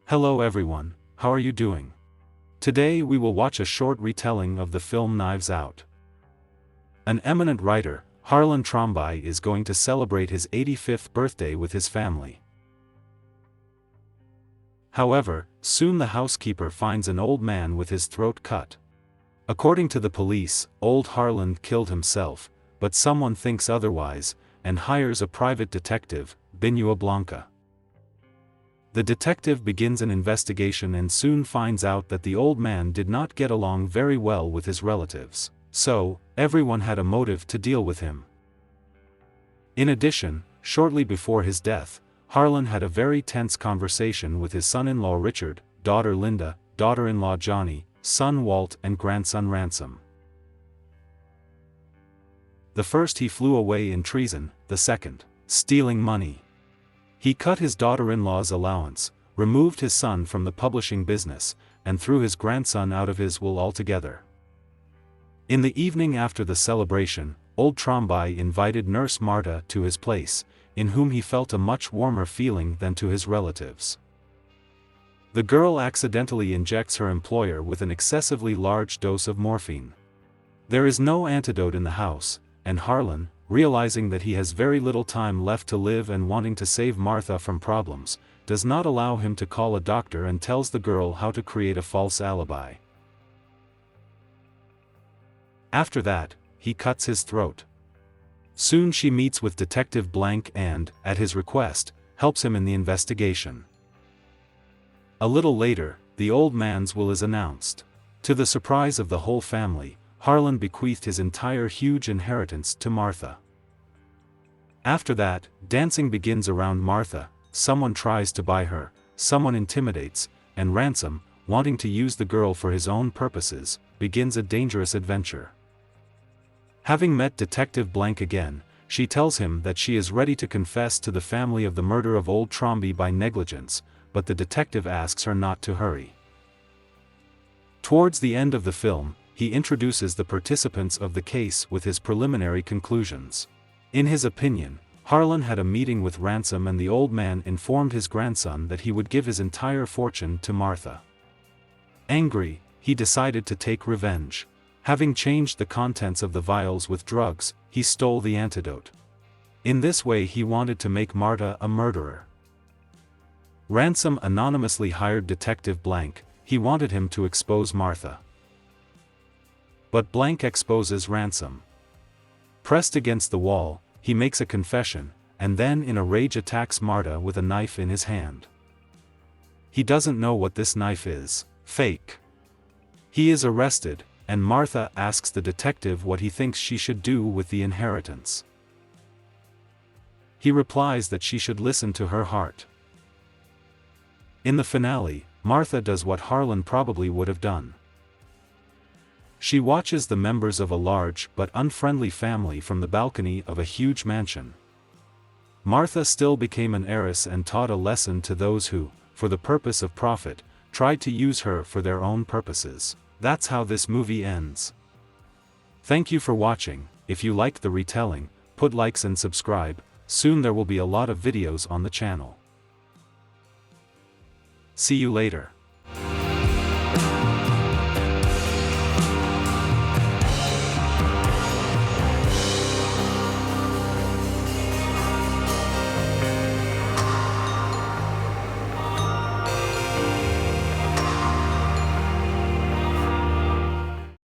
Hello everyone, how are you doing? Today we will watch a short retelling of the film Knives Out. An eminent writer, Harlan Tromby, is going to celebrate his 85th birthday with his family. However, soon the housekeeper finds an old man with his throat cut. According to the police, old Harlan killed himself, but someone thinks otherwise, and hires a private detective, Binua Blanca. The detective begins an investigation and soon finds out that the old man did not get along very well with his relatives, so everyone had a motive to deal with him. In addition, shortly before his death, Harlan had a very tense conversation with his son-in-law Richard, daughter Linda, daughter-in-law Johnny, son Walt and grandson Ransom. The first, he flew away in treason; the second, stealing money. He cut his daughter-in-law's allowance, removed his son from the publishing business, and threw his grandson out of his will altogether. In the evening after the celebration, old Tromby invited Nurse Marta to his place, in whom he felt a much warmer feeling than to his relatives. The girl accidentally injects her employer with an excessively large dose of morphine. There is no antidote in the house, and Harlan, realizing that he has very little time left to live and wanting to save Martha from problems, does not allow him to call a doctor and tells the girl how to create a false alibi. After that, he cuts his throat. Soon she meets with Detective Blank and, at his request, helps him in the investigation. A little later, the old man's will is announced. To the surprise of the whole family, Harlan bequeathed his entire huge inheritance to Martha. After that, dancing begins around Martha. Someone tries to buy her, someone intimidates, and Ransom, wanting to use the girl for his own purposes, begins a dangerous adventure. Having met Detective Blank again, she tells him that she is ready to confess to the family of the murder of old Tromby by negligence, but the detective asks her not to hurry. Towards the end of the film, he introduces the participants of the case with his preliminary conclusions. In his opinion, Harlan had a meeting with Ransom and the old man informed his grandson that he would give his entire fortune to Martha. Angry, he decided to take revenge. Having changed the contents of the vials with drugs, he stole the antidote. In this way he wanted to make Martha a murderer. Ransom anonymously hired Detective Blank. He wanted him to expose Martha. But Blank exposes Ransom. Pressed against the wall, he makes a confession, and then in a rage attacks Martha with a knife in his hand. He doesn't know what this knife is. Fake. He is arrested, and Martha asks the detective what he thinks she should do with the inheritance. He replies that she should listen to her heart. In the finale, Martha does what Harlan probably would have done. She watches the members of a large but unfriendly family from the balcony of a huge mansion. Martha still became an heiress and taught a lesson to those who, for the purpose of profit, tried to use her for their own purposes. That's how this movie ends. Thank you for watching. If you liked the retelling, put likes and subscribe. Soon there will be a lot of videos on the channel. See you later.